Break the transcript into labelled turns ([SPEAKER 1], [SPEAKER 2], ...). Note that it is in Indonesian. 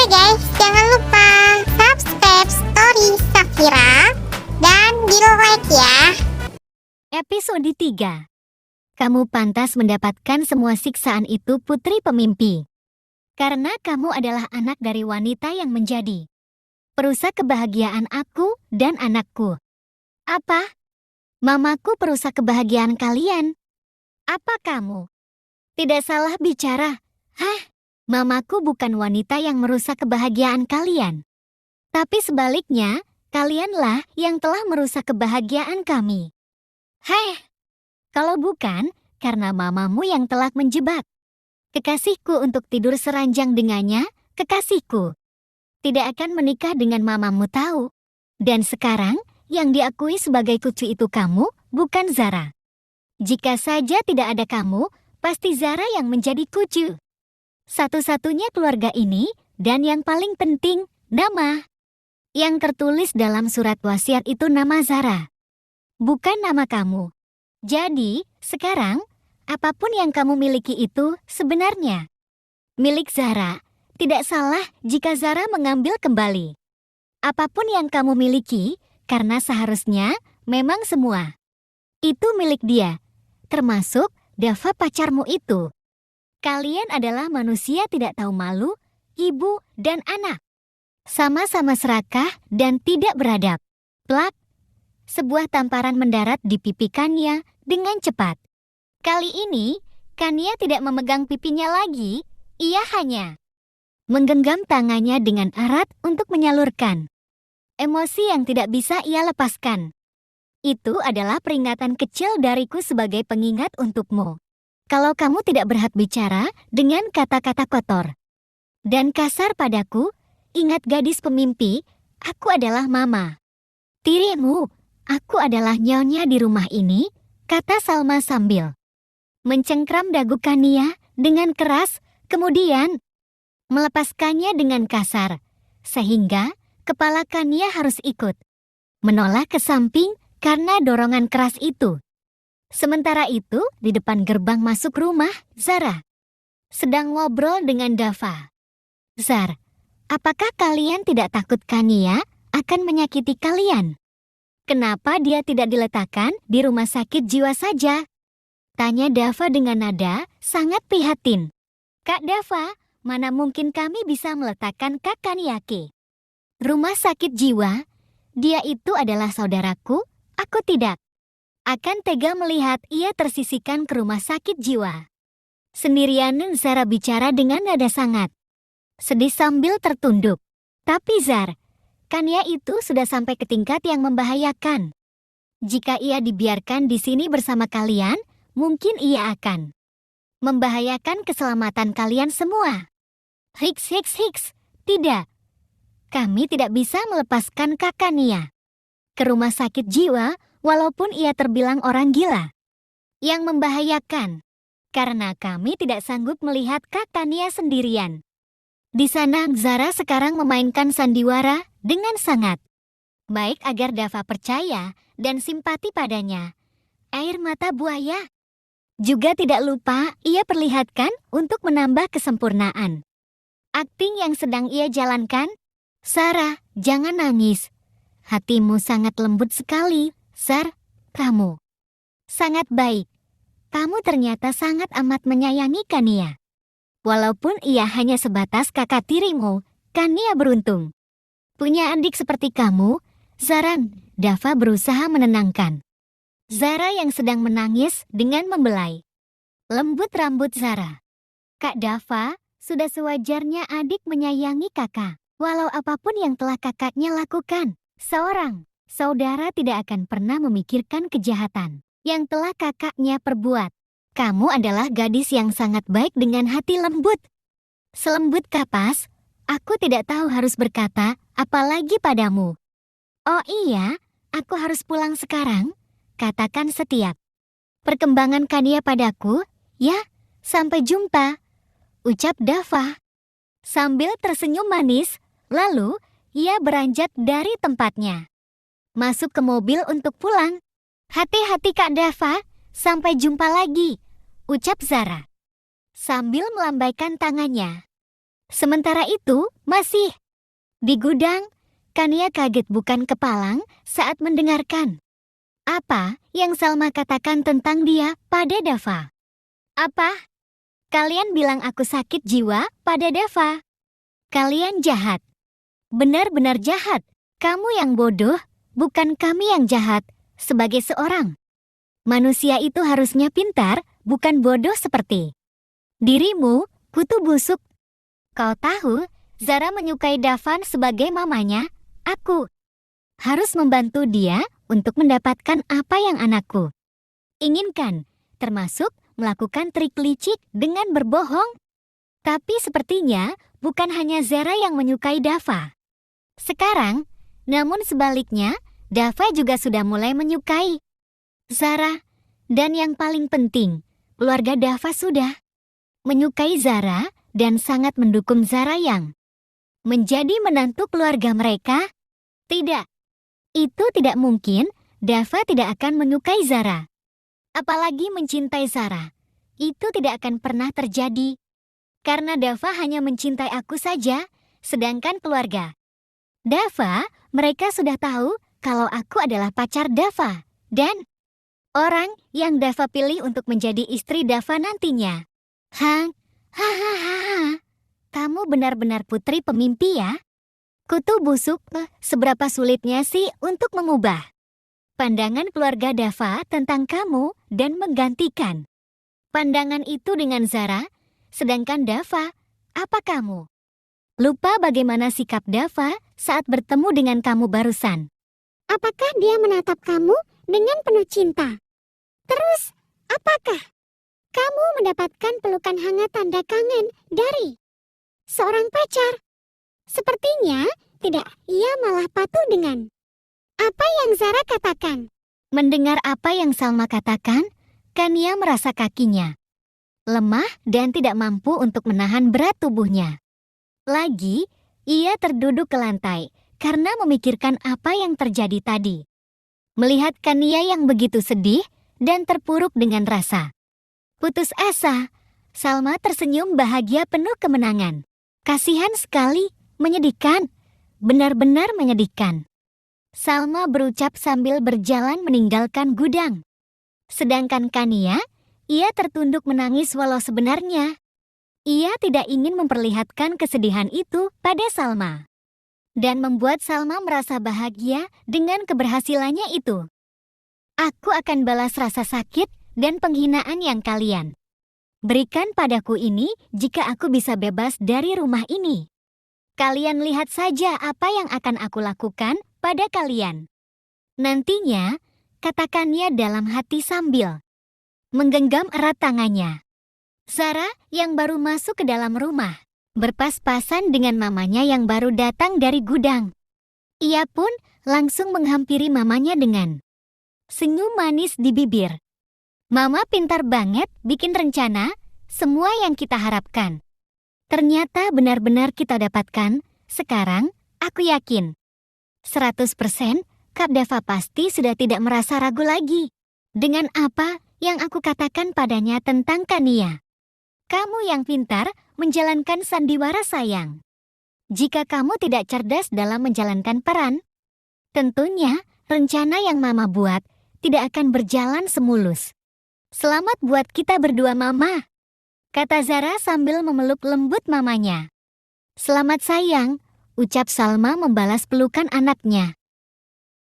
[SPEAKER 1] Oke guys, jangan lupa subscribe Story Safira dan di like ya.
[SPEAKER 2] Episode 3. Kamu pantas mendapatkan semua siksaan itu, putri pemimpi. Karena kamu adalah anak dari wanita yang menjadi perusak kebahagiaan aku dan anakku. Apa? Mamaku perusak kebahagiaan kalian? Apa kamu tidak salah bicara? Hah? Mamaku bukan wanita yang merusak kebahagiaan kalian. Tapi sebaliknya, kalianlah yang telah merusak kebahagiaan kami. Heh, kalau bukan, karena mamamu yang telah menjebak kekasihku untuk tidur seranjang dengannya, kekasihku tidak akan menikah dengan mamamu tahu. Dan sekarang, yang diakui sebagai kucu itu kamu, bukan Zara. Jika saja tidak ada kamu, pasti Zara yang menjadi kucu. Satu-satunya keluarga ini, dan yang paling penting, nama. Yang tertulis dalam surat wasiat itu nama Zara, bukan nama kamu. Jadi, sekarang, apapun yang kamu miliki itu sebenarnya milik Zara. Tidak salah jika Zara mengambil kembali apapun yang kamu miliki, karena seharusnya memang semua itu milik dia, termasuk Dava pacarmu itu. Kalian adalah manusia tidak tahu malu, ibu dan anak. Sama-sama serakah dan tidak beradab. Plak, sebuah tamparan mendarat di pipi Kania dengan cepat. Kali ini, Kania tidak memegang pipinya lagi, ia hanya menggenggam tangannya dengan erat untuk menyalurkan emosi yang tidak bisa ia lepaskan. Itu adalah peringatan kecil dariku sebagai pengingat untukmu. Kalau kamu tidak berhak bicara dengan kata-kata kotor dan kasar padaku, ingat gadis pemimpi, aku adalah mama tirimu, aku adalah nyonya di rumah ini, kata Salma sambil mencengkram dagu Kania dengan keras, kemudian melepaskannya dengan kasar, sehingga kepala Kania harus ikut menoleh ke samping karena dorongan keras itu. Sementara itu, di depan gerbang masuk rumah, Zara sedang ngobrol dengan Dava. Zar, apakah kalian tidak takut Kania akan menyakiti kalian? Kenapa dia tidak diletakkan di rumah sakit jiwa saja? Tanya Dava dengan nada sangat prihatin. Kak Dava, mana mungkin kami bisa meletakkan Kak Kaniake? Rumah sakit jiwa? Dia itu adalah saudaraku, aku tidak akan tega melihat ia tersisihkan ke rumah sakit jiwa sendirian. Zara bicara dengan nada sangat sedih sambil tertunduk. Tapi Zar, Kania itu sudah sampai ke tingkat yang membahayakan. Jika ia dibiarkan di sini bersama kalian, mungkin ia akan membahayakan keselamatan kalian semua. Hiks, tidak. Kami tidak bisa melepaskan Kak Kania ke rumah sakit jiwa, walaupun ia terbilang orang gila yang membahayakan, karena kami tidak sanggup melihat Kak Kania sendirian di sana. Zara sekarang memainkan sandiwara dengan sangat baik agar Dava percaya dan simpati padanya. Air mata buaya juga tidak lupa ia perlihatkan untuk menambah kesempurnaan akting yang sedang ia jalankan. Sarah, jangan nangis. Hatimu sangat lembut sekali, Zar. Kamu sangat baik. Kamu ternyata sangat amat menyayangi Kania. Walaupun ia hanya sebatas kakak tirimu, Kania beruntung punya adik seperti kamu, Zaran. Dava berusaha menenangkan Zara yang sedang menangis dengan membelai lembut rambut Zara. Kak Dava, sudah sewajarnya adik menyayangi kakak. Walau apapun yang telah kakaknya lakukan, seorang saudara tidak akan pernah memikirkan kejahatan yang telah kakaknya perbuat. Kamu adalah gadis yang sangat baik dengan hati lembut. Selembut kapas, aku tidak tahu harus berkata apalagi padamu. Oh iya, aku harus pulang sekarang, katakan setiap perkembangan Kania padaku, ya, sampai jumpa, ucap Dava sambil tersenyum manis. Lalu, ia beranjak dari tempatnya masuk ke mobil untuk pulang. Hati-hati Kak Dava, sampai jumpa lagi, ucap Zara sambil melambaikan tangannya. Sementara itu, masih di gudang, Kania kaget bukan kepalang saat mendengarkan apa yang Salma katakan tentang dia pada Dava. Apa? Kalian bilang aku sakit jiwa pada Dava? Kalian jahat. Benar-benar jahat. Kamu yang bodoh, bukan kami yang jahat. Sebagai seorang manusia itu harusnya pintar, bukan bodoh seperti dirimu, kutu busuk. Kau tahu, Zara menyukai Davan sebagai mamanya. Aku harus membantu dia untuk mendapatkan apa yang anakku inginkan, termasuk melakukan trik licik dengan berbohong. Tapi sepertinya bukan hanya Zara yang menyukai Dava. Sekarang, namun sebaliknya, Dava juga sudah mulai menyukai Zara. Dan yang paling penting, keluarga Dava sudah menyukai Zara dan sangat mendukung Zara yang menjadi menantu keluarga mereka. Tidak, itu tidak mungkin. Dava tidak akan menyukai Zara. Apalagi mencintai Zara. Itu tidak akan pernah terjadi. Karena Dava hanya mencintai aku saja, sedangkan keluarga Dava, mereka sudah tahu kalau aku adalah pacar Dava. Dan orang yang Dava pilih untuk menjadi istri Dava nantinya. Hahaha. Kamu benar-benar putri pemimpi ya? Kutu busuk, seberapa sulitnya sih untuk mengubah pandangan keluarga Dava tentang kamu dan menggantikan pandangan itu dengan Zara, sedangkan Dava, apa kamu lupa bagaimana sikap Dava saat bertemu dengan kamu barusan?
[SPEAKER 1] Apakah dia menatap kamu dengan penuh cinta? Terus, apakah kamu mendapatkan pelukan hangat tanda kangen dari seorang pacar? Sepertinya tidak, ia malah patuh dengan apa yang Zara katakan.
[SPEAKER 2] Mendengar apa yang Salma katakan, Kania merasa kakinya lemah dan tidak mampu untuk menahan berat tubuhnya. Lagi, ia terduduk ke lantai karena memikirkan apa yang terjadi tadi. Melihat Kania yang begitu sedih dan terpuruk dengan rasa putus asa, Salma tersenyum bahagia penuh kemenangan. Kasihan sekali, menyedihkan, benar-benar menyedihkan. Salma berucap sambil berjalan meninggalkan gudang. Sedangkan Kania, ia tertunduk menangis walau sebenarnya ia tidak ingin memperlihatkan kesedihan itu pada Salma. Dan membuat Salma merasa bahagia dengan keberhasilannya itu. Aku akan balas rasa sakit dan penghinaan yang kalian berikan padaku ini jika aku bisa bebas dari rumah ini. Kalian lihat saja apa yang akan aku lakukan pada kalian. Nantinya, katakannya dalam hati sambil menggenggam erat tangannya. Zara yang baru masuk ke dalam rumah, berpas-pasan dengan mamanya yang baru datang dari gudang. Ia pun langsung menghampiri mamanya dengan senyum manis di bibir. Mama pintar banget bikin rencana semua yang kita harapkan. Ternyata benar-benar kita dapatkan. Sekarang, aku yakin 100% Kak Dava pasti sudah tidak merasa ragu lagi dengan apa yang aku katakan padanya tentang Kania. Kamu yang pintar menjalankan sandiwara sayang. Jika kamu tidak cerdas dalam menjalankan peran, tentunya rencana yang Mama buat tidak akan berjalan semulus. Selamat buat kita berdua, Mama, kata Zara sambil memeluk lembut mamanya. Selamat sayang, ucap Salma membalas pelukan anaknya.